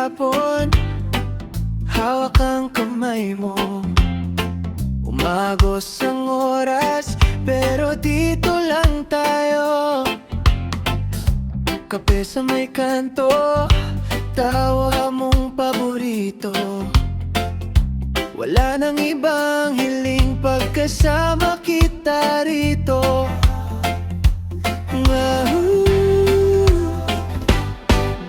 hapon, hawak ang kamay mo. Umagos ang oras, pero dito lang tayo. Kape sa may kanto, tawa mong paborito. Wala nang ibang hiling pagkasama kita rito.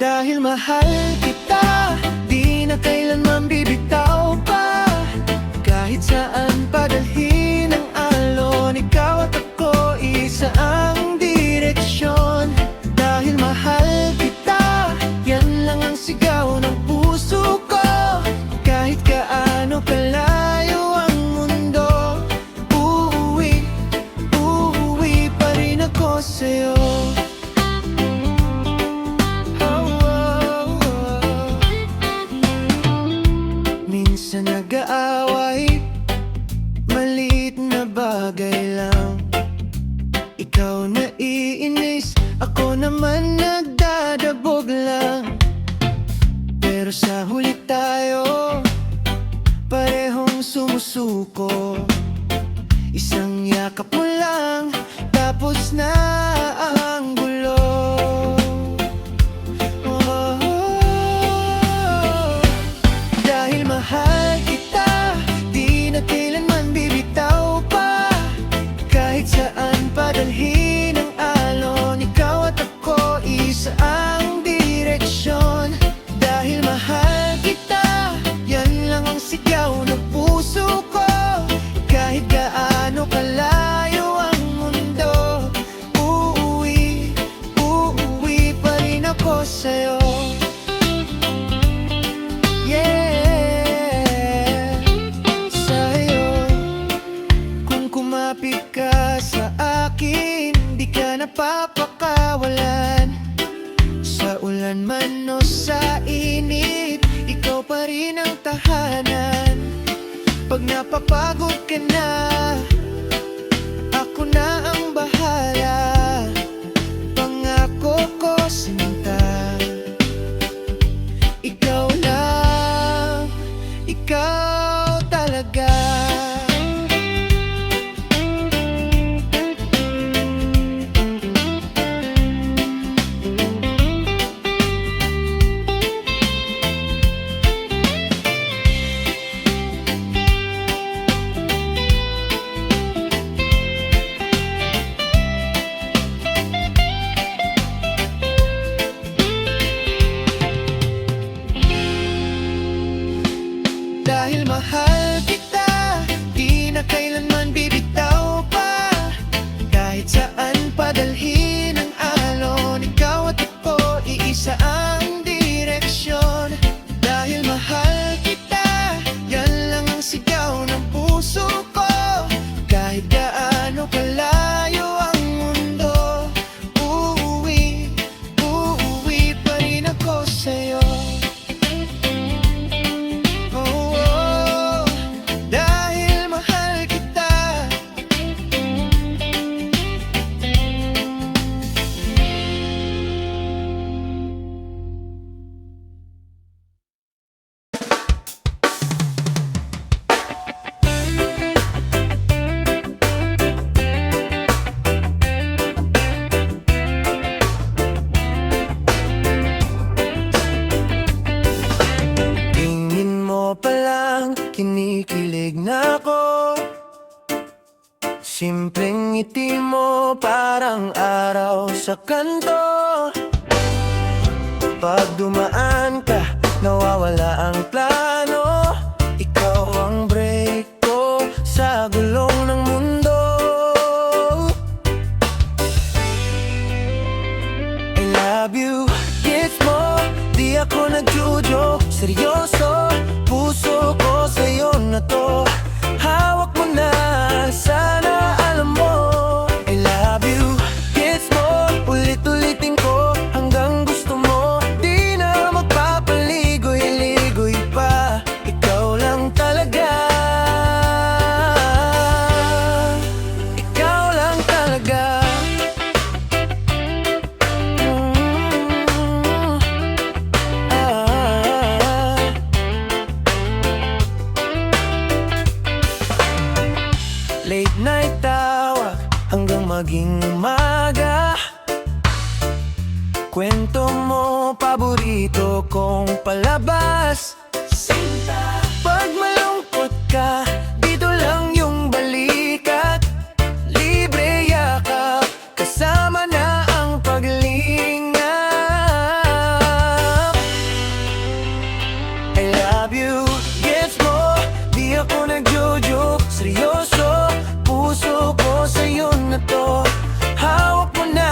Dahil mahal kita, di na kailanman bibitaw pa. Kahit saan padalhin ang alon, ikaw at ako, isa ang direksyon. Dahil mahal kita, yan lang ang sigaw ng puso ko. Kahit gaano kalayo ang mundo, uuwi, uuwi pa rin ako sa'yo. Minsan nag-aaway, maliit na bagay lang. Ikaw naiinis, ako naman nagdadabog lang. Pero sa huli tayo, parehong sumusuko. Isang yakap mo lang, tapos na ang gulo. Dahil mahal kita, di na kailanman bibitaw pa. Kahit saan padalhin ang alon, ikaw at ako, isa ang direksyon. Dahil mahal kita, yan lang ang sigaw ng puso ko. Kahit gaano kalayo ang mundo, uuwi, uuwi pa rin ako sa'yo. Kumapit ka sa akin, di ka napapakawalan. Sa ulan man o sa init, ikaw pa rin ang tahanan. Pag napapagod ka na, ako na ang bahala. Pangako ko sinta, ikaw lang, ikaw talaga. Dahil mahal kita, di na kailanman bibitaw pa. Kahit saan padalhin ang alon, ikaw at ako, iisa ang direksyon. Dahil mahal kita, yan lang ang sigaw ng puso ko. Kahit gaano kalayo ang mundo, uuwi, uuwi pa rin ako sa'yo. Kinikilig na ako. Simpleng ngiti mo parang araw sa kanto. Pag dumaan ka, nawawala ang plano. Ikaw ang break ko sa gulong ng mundo. I love you, gets mo, di ako nagjo-joke. Seryoso, puso ko sa'yo na to. Hawak mo na, sana alam mo. I love you, gets mo, ulit-ulitin ko hanggang gusto mo. Di na magpapaligoy-ligoy pa, ikaw lang talaga. Ikaw lang talaga. maging umaga. Kwento mo, paborito kong palabas. Sinta. Pag malungkot ka, dito lang yung balikat. Libre yakap, kasama na ang paglingap. I love you, gets mo, di ako nagjo-joke. Seryoso, puso ko sa'yo na to. Hawak mo na,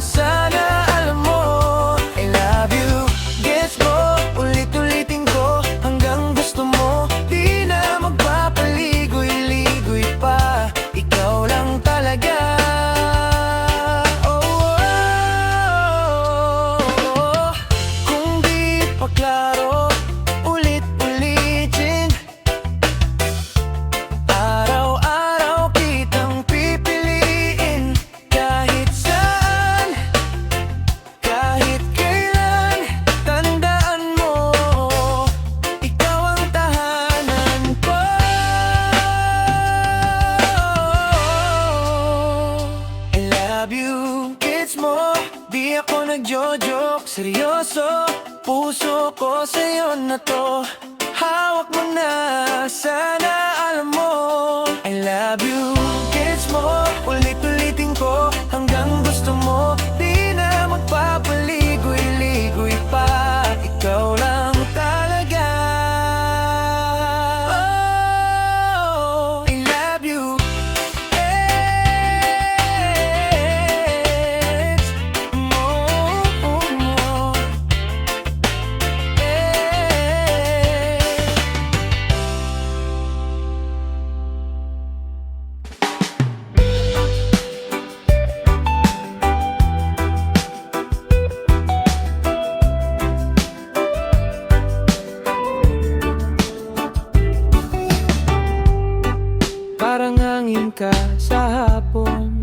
sana alam mo. I love you, gets mo, ulit-ulitin ko hanggang gusto mo. Di na magpapaligoy-ligoy pa, ikaw lang talaga. Oh, oh, oh. Kung di pa klaro, ulit-ulitin. Araw-araw kitang pipiliin. Kahit saan, kahit kailan, tandaan mo, ikaw ang tahanan ko. I love you, gets mo, di ako nagjo-joke. Seryoso, puso ko sa'yo na to. Hawak mo na, sana alam mo. I love you, gets mo, ulit-ulitin ko hanggang gusto mo. Di na magpapaligoy-ligoy pa, ikaw lang talaga. Oh, I love you, it's more. Parang hangin ka sa hapon,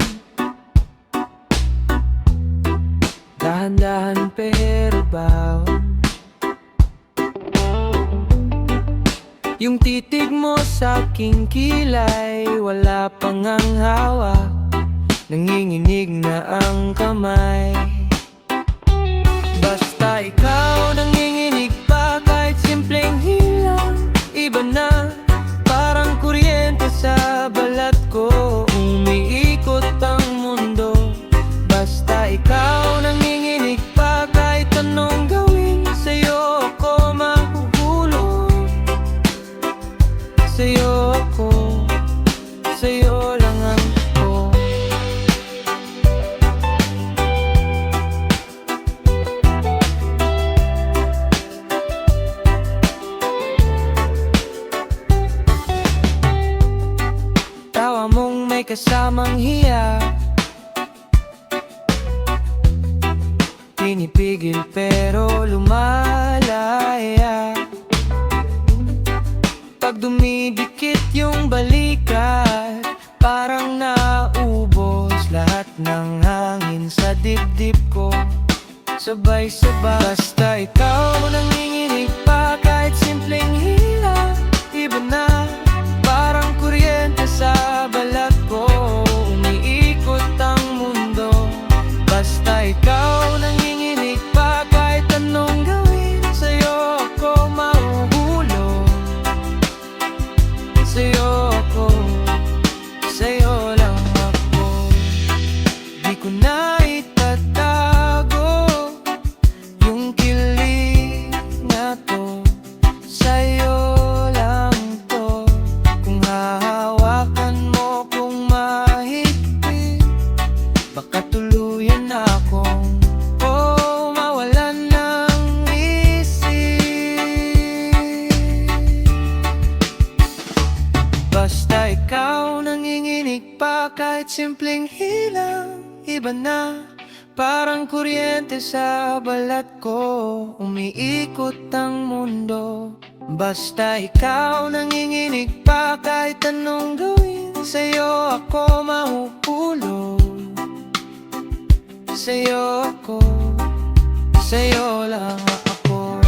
dahan-dahan pero baon. Yung titig mo sa aking kilay, wala pang ang hawak, nanginginig na ang kamay. Basta ikaw nanginginig pa, kahit simpleng hilang. Iba na, parang kuryente sa balat ko, umiikot ang mundo. Basta ikaw nanginginig pa, kahit anong gawin, sa'yo ako mahuhulog. Sa'yo ako, sa'yo lang ako. Tawa mong may kasamang hiya, pinipigil pero lumalaya. Pag dumidikit yung balikat, parang naubos lahat ng hangin sa dibdib ko. Sabay-sabay, basta ikaw nanginginig pa, kahit simpleng hila. Iba na, parang kuryente sa balat ko, umiikot ang mundo. Basta ikaw nanginginig pa, kahit anong gawin, sa'yo ako mahuhulog. Sa'yo ako, sa'yo lang ako. Di ko na itatago yung kilig na to. Sa'yo lang to. Kung hahawakan mo kung mahigpit, baka tuluyan akong mawalan ng isip. Basta ikaw nanginginig pa, kahit simpleng hilang. Iba na, parang kuryente sa balat ko, umiikot ang mundo. Basta ikaw nanginginig pa, kahit anong gawin, sa'yo ako mahuhulog. Sa'yo ako, sa'yo lang ako.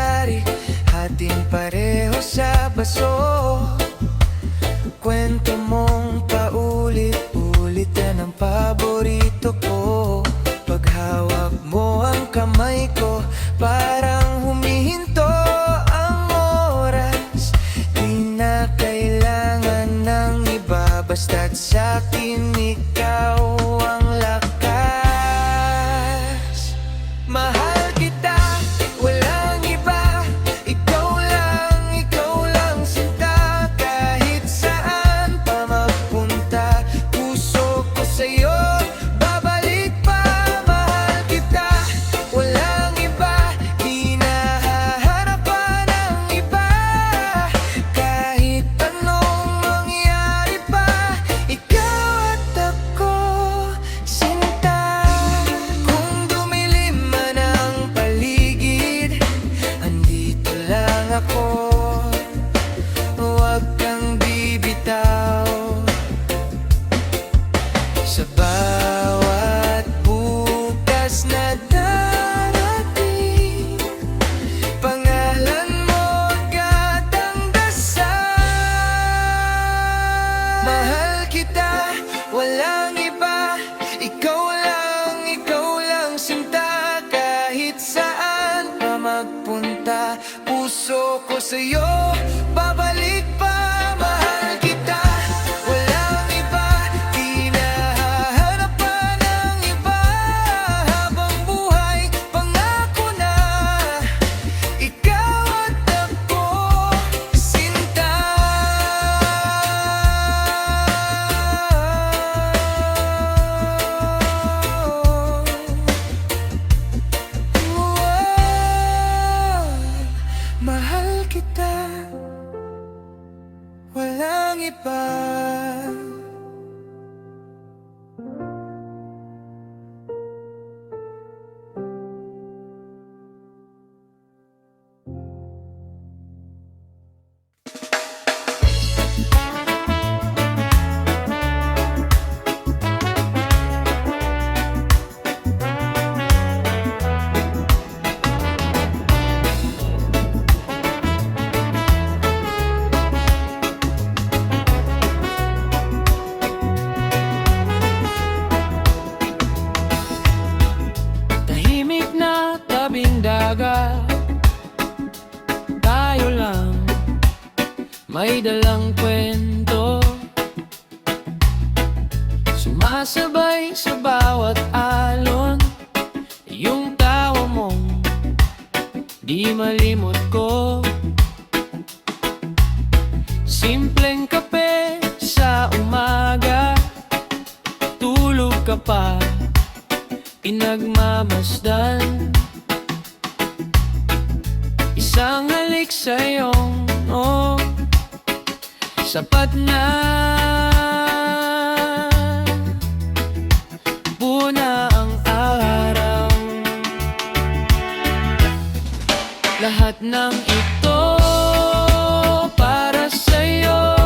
nangyari, hating pareho sa baso. Kwento mong paulit-ulit yan ang paborito ko. Paghawak mo ang kamay ko, parang humihinto ang oras. Di na kailangan ng iba, basta't sa'kin ikaw ang lakas. Mahal kita, walang iba, ikaw lang sinta. Kahit saan pa magpunta, puso ko sa'yo babalik pa. Mahal kita, walang iba, di nahahanap pa ng iba. Kahit anong mangyari pa, ikaw at ako, sinta. Kung dumilim man ang paligid, andito lang ako. Huwag kang bibitaw. Sa bawat bukas na darating, pangalan mo agad ang dasal. Mahal kita, walang iba, ikaw lang sinta. Kahit saan pa magpunta, puso ko sa'yo babalik pa. Mahal kita, walang iba, di nahahanap pa ng iba. Habang buhay, pangako na, ikaw at ako, sinta. Mahal kita, walang iba. Tahimik na tabing dagat, tayo lang, may dalang kwento, sumasabay sa bawat alon. Yung tawa mong di malimot ko, simpleng kape sa umaga, tulog ka pa, pinagmamasdan. Isang halik sa iyong sapat na. Buo na ang araw, lahat ng ito para sa'yo.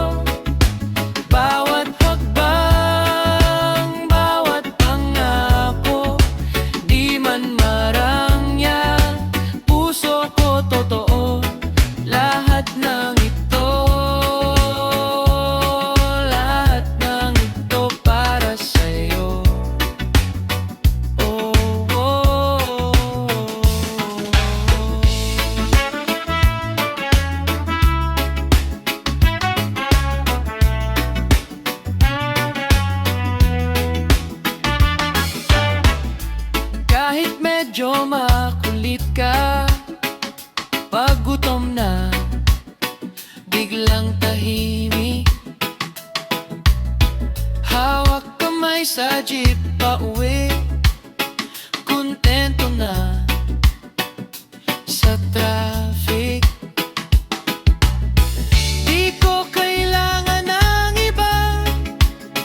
Bawat hakbang, bawat pangako, di man marangya, puso ko totoo. Lahat ng ito, lahat ng ito para sa'yo. Oh, oh, oh. Kahit medyo makulit ka, pag gutom na, biglang tahimik. Hawak kamay sa jeep pauwi, kontento na sa traffic. Di ko kailangan ng iba,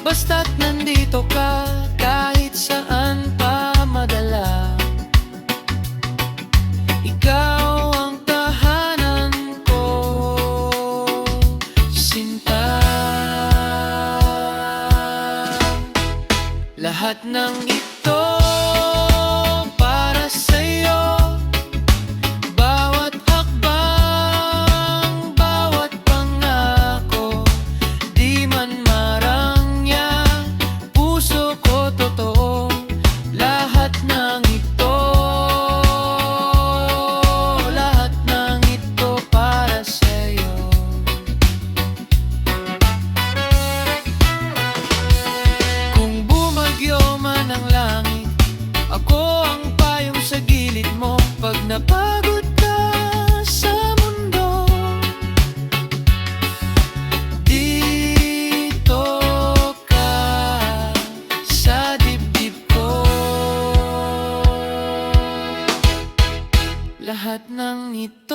basta't nandito ka. Kahit saan pa madala, ikaw ang tahanan ko, sinta. Lahat ng ito para sa'yo, bawat hakbang,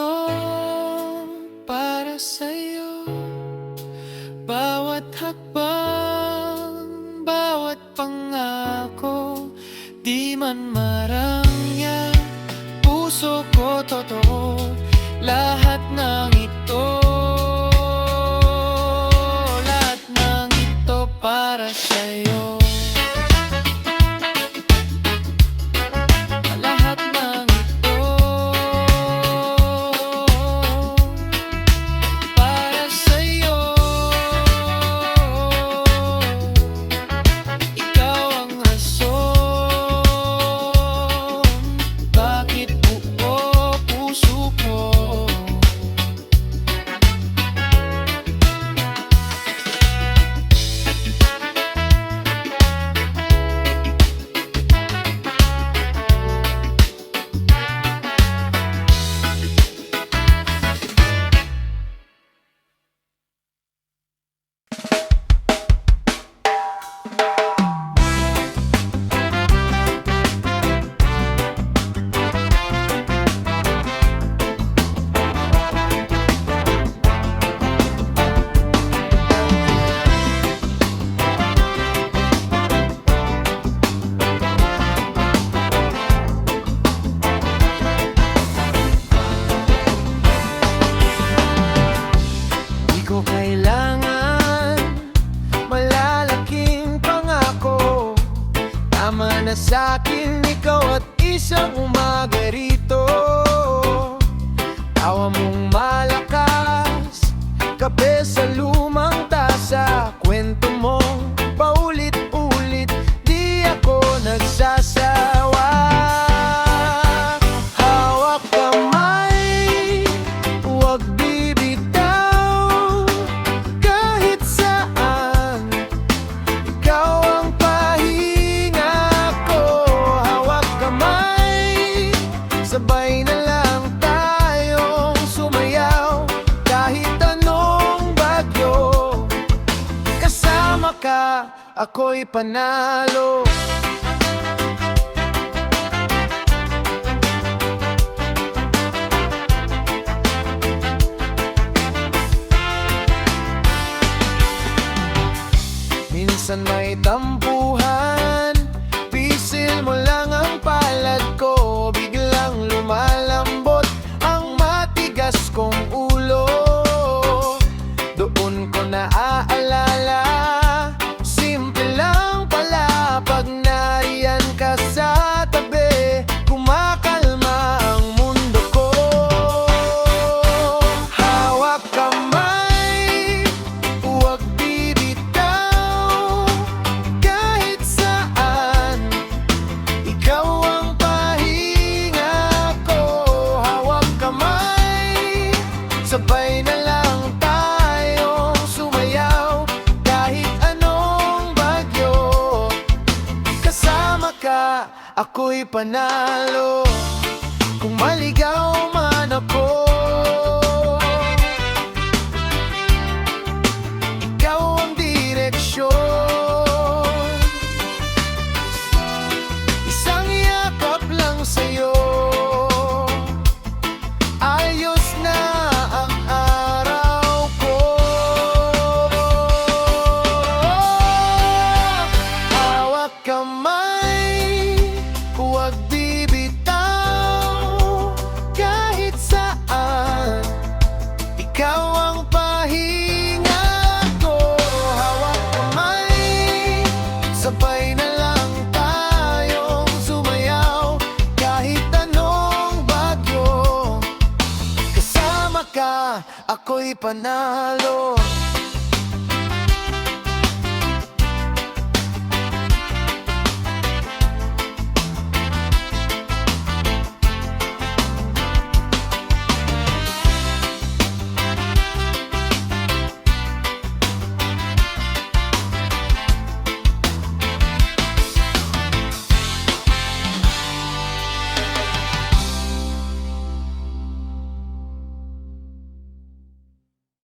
ito para sa'yo. Bawat hakbang, bawat pangako, di man marangya, puso ko totoo, lahat ng ito, lahat ng ito para sa'yo. Lahat ng ito para sa'yo. Ikaw ang rason bakit buo puso ko. Di ko kailangan malalaking pangako, tama na sa'kin ikaw at isang umaga rito. Tawa mong malakas, kape sa lumang tasa, kwento mong paulit-ulit, di ako nagsasawa. Hawak kamay, huwag bibitaw, kahit saan, ikaw ang pahinga ko. Hawak kamay, sabay na lang tayong sumayaw, kahit anong bagyo. Kasama ka, ako'y panalo. Minsan may tampuhan, pisil mo lang ang palad ko, biglang lumalambot ang matigas kong ulo. Doon ko naaalala, simple lang pala pag nariyan ka sa tabi, kumakalma ang mundo ko. Hawak kamay, huwag bibitaw, kahit saan, ikaw ang pahinga ko. Hawak kamay, sabay na lang tayong sumayaw, kahit anong bagyo. Kasama ka, ako'y panalo. Kung maligaw man ako, ikaw ang direksyon. Isang yakap lang sa'yo, ayos na ang araw ko. Hawak kamay, huwag bibitaw, kahit saan, ikaw ang pahinga ko. Hawak kamay, sabay na lang tayong sumayaw, kahit anong bagyo. Kasama ka, ako'y panalo.